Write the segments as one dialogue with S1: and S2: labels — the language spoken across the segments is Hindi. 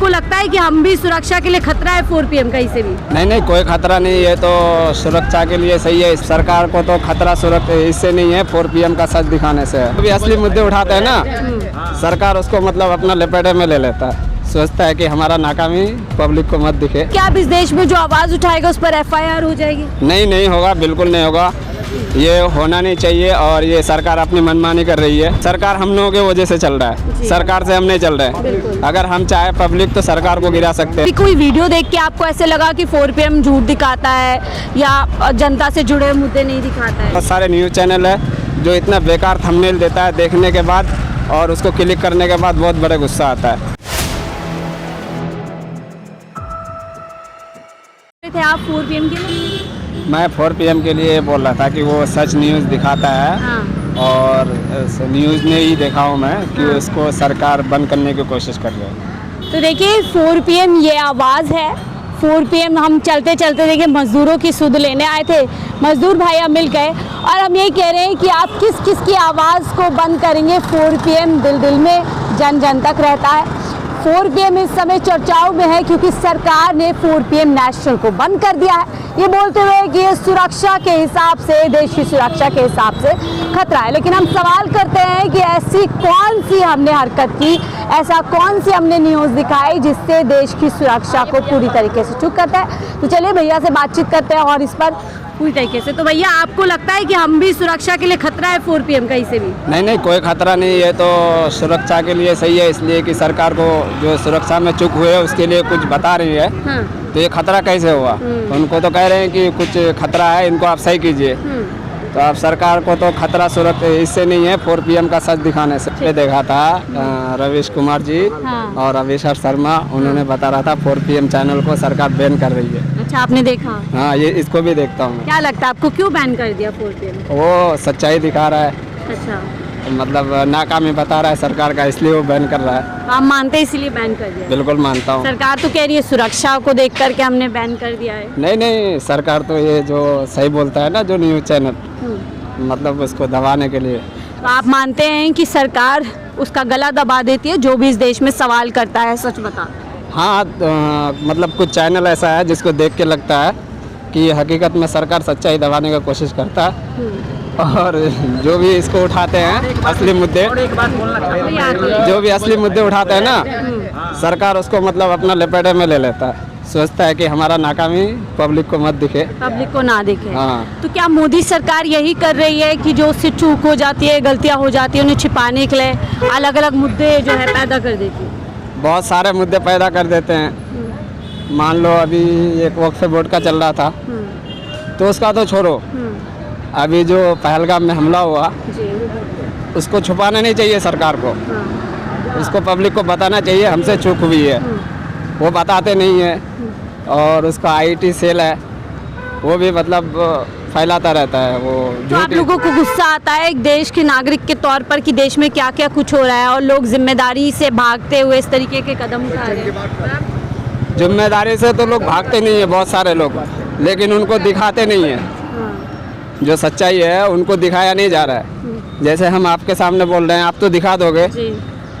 S1: आपको लगता है कि हम भी सुरक्षा के लिए खतरा है 4 PM का इसे भी?
S2: नहीं नहीं, कोई खतरा नहीं है, तो सुरक्षा के लिए सही है। सरकार को तो खतरा सुरक्षा इससे नहीं है, 4 PM का सच दिखाने से है। अभी असली मुद्दे उठाते हैं ना, सरकार उसको मतलब अपना लपेटे में ले लेता है, सोचता है कि हमारा नाकामी पब्लिक को मत दिखे।
S1: क्या अब इस देश में जो आवाज उठाएगा उस पर FIR हो जाएगी?
S2: नहीं नहीं होगा, बिल्कुल नहीं होगा, ये होना नहीं चाहिए। और ये सरकार अपनी मनमानी कर रही है। सरकार हम लोगों की वजह से चल रहा है, सरकार से हम नहीं चल रहे हैं। अगर हम चाहे पब्लिक तो सरकार को गिरा सकते हैं।
S1: कोई वीडियो देख के आपको ऐसे लगा कि 4 PM झूठ दिखाता है या जनता से जुड़े मुद्दे नहीं दिखाता है?
S2: बहुत सारे न्यूज़ चैनल है जो इतना बेकार थंबनेल देता है, देखने के बाद और उसको क्लिक करने के बाद बहुत बड़ा गुस्सा आता है।
S1: थे आप 4 PM के लिए?
S2: मैं 4 PM के लिए बोल रहा था कि वो सच न्यूज़ दिखाता है।
S1: हाँ।
S2: और न्यूज़ में ही देखा हूँ मैं कि उसको सरकार बंद करने की कोशिश कर रही है।
S1: तो देखिए 4 PM ये आवाज़ है। 4 PM हम चलते चलते देखिए मज़दूरों की सुध लेने आए थे, मज़दूर भाई मिल गए और हम यही कह रहे हैं कि आप किस किस की आवाज़ को बंद करेंगे। 4 PM दिल दिल में जन जन तक रहता है। 4 PM इस समय चर्चाओं में है क्योंकि सरकार ने 4 PM नेशनल को बंद कर दिया है, ये बोलते हुए कि ये सुरक्षा के हिसाब से, देश की सुरक्षा के हिसाब से खतरा है। लेकिन हम सवाल करते हैं कि ऐसी कौन सी हमने हरकत की, ऐसा कौन सी हमने न्यूज़ दिखाई जिससे देश की सुरक्षा को पूरी तरीके से चूक करता है। तो चलिए भैया से बातचीत करते हैं और इस पर पूरी तरीके से। तो भैया आपको लगता है कि हम भी सुरक्षा के लिए खतरा है 4 PM का इसे भी?
S2: नहीं नहीं, कोई खतरा नहीं है, तो सुरक्षा के लिए सही है, इसलिए कि सरकार को जो सुरक्षा में चूक हुए उसके लिए कुछ बता रही है।
S1: हाँ।
S2: तो ये खतरा कैसे हुआ? उनको तो कह रहे हैं कि कुछ खतरा है, इनको आप सही कीजिए। तो अब सरकार को तो खतरा सुरक्षा इससे नहीं है, 4 PM का सच दिखाने से। देखा था रवीश कुमार जी और अविशर शर्मा, उन्होंने बता रहा था 4 PM चैनल को सरकार बैन कर रही है।
S1: अच्छा, आपने देखा?
S2: हाँ, ये इसको भी देखता हूँ।
S1: क्या लगता है आपको, क्यों बैन कर दिया 4 PM?
S2: वो सच्चाई दिखा रहा है,
S1: अच्छा,
S2: मतलब नाकामी बता रहा है सरकार का, इसलिए वो बैन कर रहा है।
S1: तो आप मानते हैं इसलिए बैन कर दिया?
S2: बिल्कुल मानता हूँ।
S1: सरकार तो कह रही है सुरक्षा को देख करके हमने बैन कर दिया है।
S2: नहीं नहीं, सरकार तो ये जो सही बोलता है ना, जो न्यूज़ चैनल, मतलब उसको दबाने के लिए।
S1: तो आप मानते हैं कि सरकार उसका गला दबा देती है जो भी इस देश में सवाल करता है, सच बता?
S2: हाँ, मतलब कुछ चैनल ऐसा है जिसको देख के लगता है कि हकीकत में सरकार सच्चाई दबाने की कोशिश करता है। और जो भी इसको उठाते हैं असली मुद्दे, जो भी असली मुद्दे उठाते हैं ना, सरकार उसको मतलब अपना लपेटे में ले लेता है, सोचता है कि हमारा नाकामी पब्लिक को मत दिखे,
S1: पब्लिक को ना दिखे।
S2: हाँ।
S1: तो क्या मोदी सरकार यही कर रही है कि जो उससे चूक हो जाती है, गलतियां हो जाती है, उन्हें छिपाने के लिए अलग अलग मुद्दे जो है पैदा कर देती है?
S2: बहुत सारे मुद्दे पैदा कर देते हैं। मान लो अभी एक वक्फ बोर्ड का चल रहा था, तो उसका तो छोड़ो, अभी जो पहलगाम में हमला हुआ उसको छुपाना नहीं चाहिए सरकार को, उसको पब्लिक को बताना चाहिए हमसे चूक हुई है, वो बताते नहीं है। और उसका IT सेल है, वो भी मतलब फैलाता रहता है वो।
S1: तो आप लोगों को गुस्सा आता है एक देश के नागरिक के तौर पर कि देश में क्या क्या कुछ हो रहा है और लोग जिम्मेदारी से भागते हुए इस तरीके के कदम उठा रहे हैं?
S2: जिम्मेदारी से तो लोग भागते नहीं है बहुत सारे लोग, लेकिन उनको दिखाते नहीं है। जो सच्चाई है उनको दिखाया नहीं जा रहा है। जैसे हम आपके सामने बोल रहे हैं, आप तो दिखा दोगे।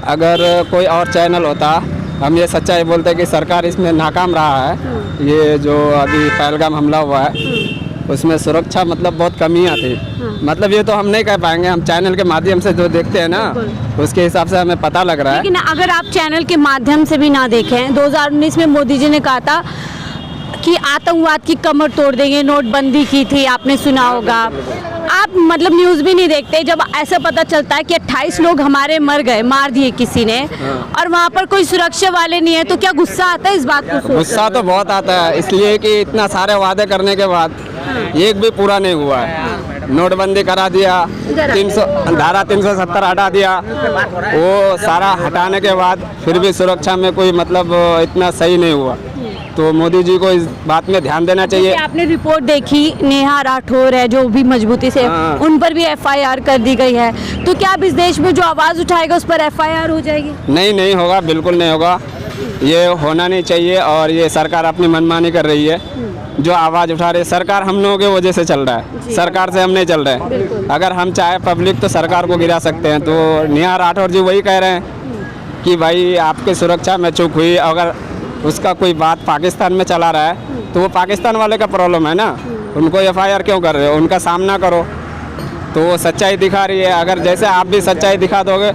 S2: अगर कोई और चैनल होता, हम ये सच्चाई बोलते कि सरकार इसमें नाकाम रहा है, ये जो अभी पहलगाम हमला हुआ है उसमें सुरक्षा मतलब बहुत कमियाँ थी। मतलब ये तो हम नहीं कह पाएंगे, हम चैनल के माध्यम से जो देखते हैं ना, उसके हिसाब से हमें पता लग रहा है।
S1: लेकिन अगर आप चैनल के माध्यम से भी ना देखें, 2019 में मोदी जी ने कहा था कि आतंकवाद की कमर तोड़ देंगे, नोटबंदी की थी, आपने सुना होगा। आप मतलब न्यूज़ भी नहीं देखते, जब ऐसा पता चलता है कि 28 लोग हमारे मर गए, मार दिए किसी ने, और वहाँ पर कोई सुरक्षा वाले नहीं है, तो क्या गुस्सा आता है इस बात को सोचकर?
S2: गुस्सा तो बहुत आता है, इसलिए कि इतना सारे वादे करने के बाद एक भी पूरा नहीं हुआ है। नोटबंदी करा दिया, 300 धारा 370 हटा दिया, वो सारा हटाने के बाद फिर भी सुरक्षा में कोई मतलब इतना सही नहीं हुआ। तो मोदी जी को इस बात में ध्यान देना चाहिए।
S1: आपने रिपोर्ट देखी, नेहा राठौर है जो भी मजबूती से, उन पर भी FIR कर दी गई है, तो क्या अब इस देश में जो आवाज़ उठाएगा उस पर FIR हो जाएगी?
S2: नहीं नहीं होगा, बिल्कुल नहीं होगा, ये होना नहीं चाहिए। और ये सरकार अपनी मनमानी कर रही है, जो आवाज़ उठा रही है सरकार हम लोगों की वजह से चल रहा है, सरकार से हम नहीं चल रहे हैं। अगर हम चाहे पब्लिक तो सरकार को गिरा सकते हैं, तो नेहा राठौर जी वही कह रहे हैं कि भाई आपकी सुरक्षा में चूक हुई, अगर उसका कोई बात पाकिस्तान में चला रहा है तो वो पाकिस्तान वाले का प्रॉब्लम है ना, उनको FIR क्यों कर रहे हो, उनका सामना करो। तो वो सच्चाई दिखा रही है, अगर जैसे आप भी सच्चाई दिखा दोगे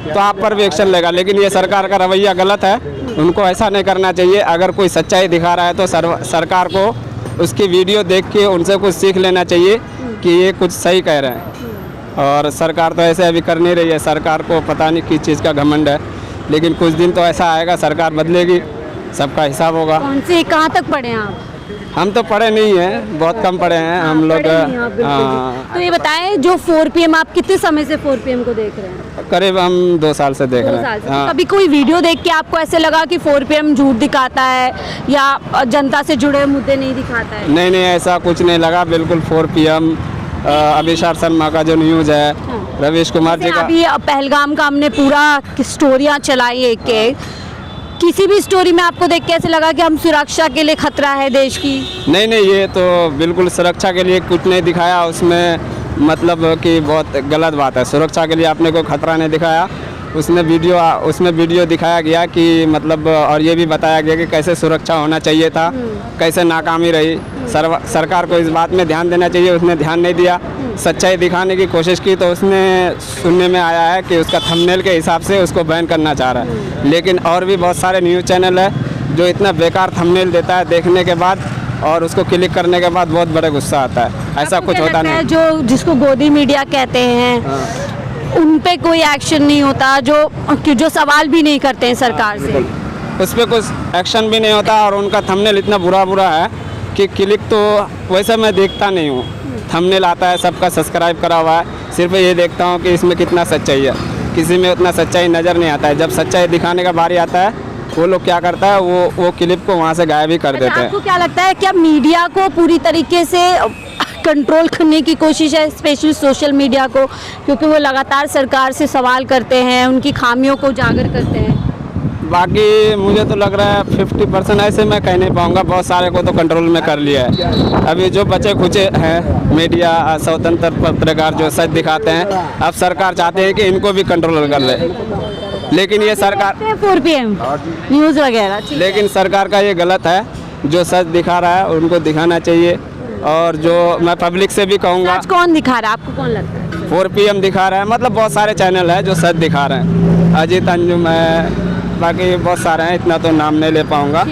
S2: तो आप पर भी एक्शन लेगा। लेकिन ये सरकार का रवैया गलत है, उनको ऐसा नहीं करना चाहिए। अगर कोई सच्चाई दिखा रहा है तो सरकार को उसकी वीडियो देख के उनसे कुछ सीख लेना चाहिए कि ये कुछ सही कह रहे हैं। और सरकार तो ऐसे अभी कर नहीं रही है, सरकार को पता नहीं किस चीज़ का घमंड है, लेकिन कुछ दिन तो ऐसा आएगा, सरकार बदलेगी, सबका हिसाब होगा।
S1: कौन से कहाँ तक पढ़े हैं आप?
S2: हम तो पढ़े नहीं हैं, बहुत कम पढ़े हैं हम लोग।
S1: तो ये बताएं, जो 4 PM आप कितने समय से 4 PM को देख रहे हैं?
S2: करीब हम 2 साल से देख
S1: 2
S2: रहे
S1: साल
S2: हैं।
S1: से। तो कभी कोई वीडियो देख के आपको ऐसे लगा कि 4 PM झूठ दिखाता है या जनता से जुड़े मुद्दे नहीं दिखाता है?
S2: नहीं नहीं, ऐसा कुछ नहीं लगा, बिल्कुल 4 PM अभिषार शर्मा का जो न्यूज़ है, रवीश कुमार जी का।
S1: अभी पहलगाम का हमने पूरा स्टोरियाँ चलाई एक के, किसी भी स्टोरी में आपको देख के ऐसे लगा कि हम सुरक्षा के लिए खतरा है देश की?
S2: नहीं नहीं, ये तो बिल्कुल सुरक्षा के लिए कुछ नहीं दिखाया उसमें, मतलब कि बहुत गलत बात है। सुरक्षा के लिए आपने कोई खतरा नहीं दिखाया, उसमें वीडियो दिखाया गया कि मतलब, और ये भी बताया गया कि कैसे सुरक्षा होना चाहिए था, कैसे नाकामी रही। सरकार को इस बात में ध्यान देना चाहिए, उसने ध्यान नहीं दिया। सच्चाई दिखाने की कोशिश की तो उसने सुनने में आया है कि उसका थंबनेल के हिसाब से उसको बैन करना चाह रहा है। लेकिन और भी बहुत सारे न्यूज़ चैनल है जो इतना बेकार थंबनेल देता है देखने के बाद, और उसको क्लिक करने के बाद बहुत बड़ा गुस्सा आता है। ऐसा कुछ होता नहीं।
S1: जो जिसको गोदी मीडिया कहते हैं, उन पे कोई एक्शन नहीं होता, जो सवाल भी नहीं करते हैं सरकार से,
S2: उस पर कुछ एक्शन भी नहीं होता। और उनका थंबनेल इतना बुरा है कि क्लिक तो वैसे मैं देखता नहीं हूँ, थंबनेल आता है सबका सब्सक्राइब करा हुआ है, सिर्फ ये देखता हूँ कि इसमें कितना सच्चाई है। किसी में उतना सच्चाई नज़र नहीं आता है। जब सच्चाई दिखाने का बारी आता है, वो लोग क्या करता है, वो क्लिप को वहाँ से गायब ही कर देते हैं।
S1: आपको क्या लगता है, क्या मीडिया को पूरी तरीके से कंट्रोल करने की कोशिश है, स्पेशली सोशल मीडिया को, क्योंकि वो लगातार सरकार से सवाल करते हैं, उनकी खामियों को उजागर करते हैं?
S2: बाकी मुझे तो लग रहा है 50% ऐसे मैं कह नहीं पाऊँगा, बहुत सारे को तो कंट्रोल में कर लिया है। अभी जो बचे खुचे हैं मीडिया, स्वतंत्र पत्रकार जो सच दिखाते हैं, अब सरकार चाहते हैं कि इनको भी कंट्रोल कर ले। लेकिन ये सरकार
S1: 4 PM न्यूज़ वगैरह,
S2: लेकिन सरकार का ये गलत है। जो सच दिखा रहा है उनको दिखाना चाहिए। और जो मैं पब्लिक से भी कहूँगा,
S1: सच कौन दिखा रहा है, आपको कौन लगता है?
S2: 4 PM दिखा रहा है, मतलब बहुत सारे चैनल हैं जो सच दिखा रहे हैं। अजीत अंजुम है, बाकी बहुत सारे हैं, इतना तो नाम नहीं ले पाऊँगा।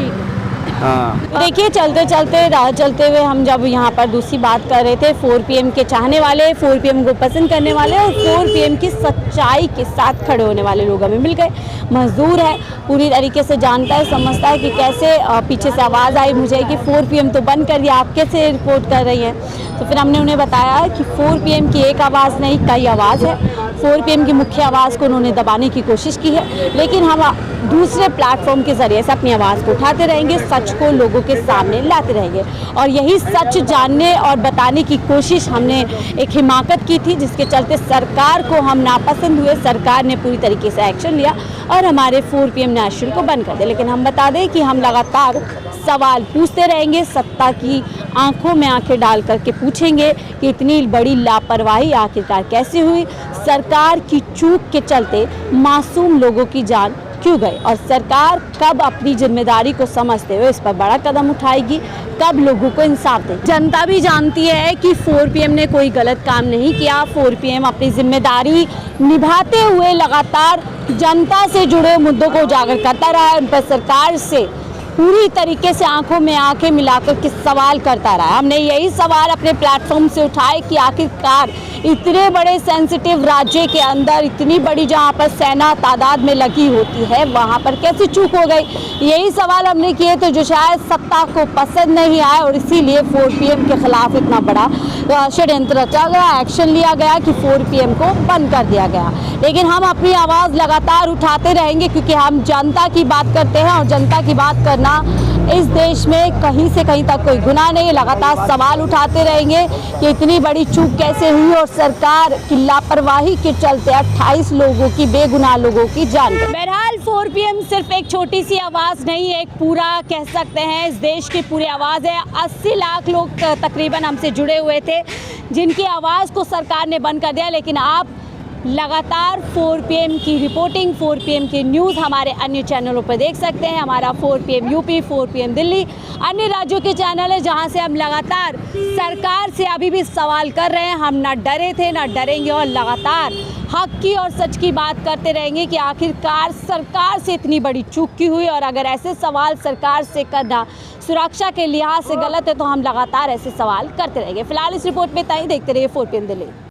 S2: हाँ,
S1: देखिए, चलते चलते राह चलते हुए हम जब यहाँ पर दूसरी बात कर रहे थे, 4 PM के चाहने वाले, 4 PM को पसंद करने वाले और 4 PM की सच्चाई के साथ खड़े होने वाले लोग हमें मिल गए। मजदूर है, पूरी तरीके से जानता है, समझता है कि कैसे पीछे से आवाज़ आई मुझे कि 4 PM तो बंद कर दिया, आप कैसे रिपोर्ट कर रही हैं। तो फिर हमने उन्हें बताया कि 4 PM की एक आवाज़ नहीं, कई आवाज़ है। 4 PM की मुख्य आवाज़ को उन्होंने दबाने की कोशिश की है, लेकिन हम दूसरे प्लेटफॉर्म के ज़रिए से अपनी आवाज़ को उठाते रहेंगे, सच को लोगों के सामने लाते रहेंगे। और यही सच जानने और बताने की कोशिश हमने एक हिमाकत की थी, जिसके चलते सरकार को हम नापसंद हुए। सरकार ने पूरी तरीके से एक्शन लिया और हमारे 4 PM नेशनल को बंद कर दिया। लेकिन हम बता दें कि हम लगातार सवाल पूछते रहेंगे, सत्ता की आंखों में आंखें डाल करके पूछेंगे कि इतनी बड़ी लापरवाही आखिरकार कैसे हुई, सरकार की चूक के चलते मासूम लोगों की जान क्यों गई, और सरकार कब अपनी जिम्मेदारी को समझते हुए इस पर बड़ा कदम उठाएगी, कब लोगों को इंसाफ देगी। जनता भी जानती है कि 4 PM ने कोई गलत काम नहीं किया। 4 PM अपनी जिम्मेदारी निभाते हुए लगातार जनता से जुड़े मुद्दों को उजागर करता रहा है, उन पर सरकार से पूरी तरीके से आंखों में आंखें मिलाकर के सवाल करता रहा। हमने यही सवाल अपने प्लेटफॉर्म से उठाए कि आखिरकार इतने बड़े सेंसिटिव राज्य के अंदर, इतनी बड़ी जहां पर सेना तादाद में लगी होती है, वहां पर कैसे चूक हो गई। यही सवाल हमने किए थे, जो शायद सत्ता को पसंद नहीं आए और इसीलिए 4 PM के खिलाफ इतना बड़ा षड्यंत्र रचा गया, एक्शन लिया गया कि 4 PM को बंद कर दिया गया। लेकिन हम अपनी आवाज़ लगातार उठाते रहेंगे, क्योंकि हम जनता की बात करते हैं और जनता की बात करना इस देश में कहीं से कहीं तक कोई गुनाह नहीं है। लगातार सवाल उठाते रहेंगे कि इतनी बड़ी चूक कैसे हुई और सरकार की लापरवाही के चलते 28 लोगों की, बेगुनाह लोगों की जान गई। बहरहाल 4 PM सिर्फ एक छोटी सी आवाज़ नहीं है, एक पूरा कह सकते हैं इस देश की पूरी आवाज़ है। 80 लाख लोग तकरीबन हमसे जुड़े हुए थे, जिनकी आवाज़ को सरकार ने बंद कर दिया। लेकिन आप लगातार 4 PM की रिपोर्टिंग, 4 PM की न्यूज़ हमारे अन्य चैनलों पर देख सकते हैं। हमारा 4 PM यूपी, 4 PM दिल्ली, अन्य राज्यों के चैनल है जहां से हम लगातार सरकार से अभी भी सवाल कर रहे हैं। हम ना डरे थे ना डरेंगे और लगातार हक की और सच की बात करते रहेंगे कि आखिरकार सरकार से इतनी बड़ी चूक की हुई, और अगर ऐसे सवाल सरकार से करना सुरक्षा के लिहाज से गलत है तो हम लगातार ऐसे सवाल करते रहेंगे। फिलहाल इस रिपोर्ट में इतना ही। देखते रहिए 4 PM दिल्ली।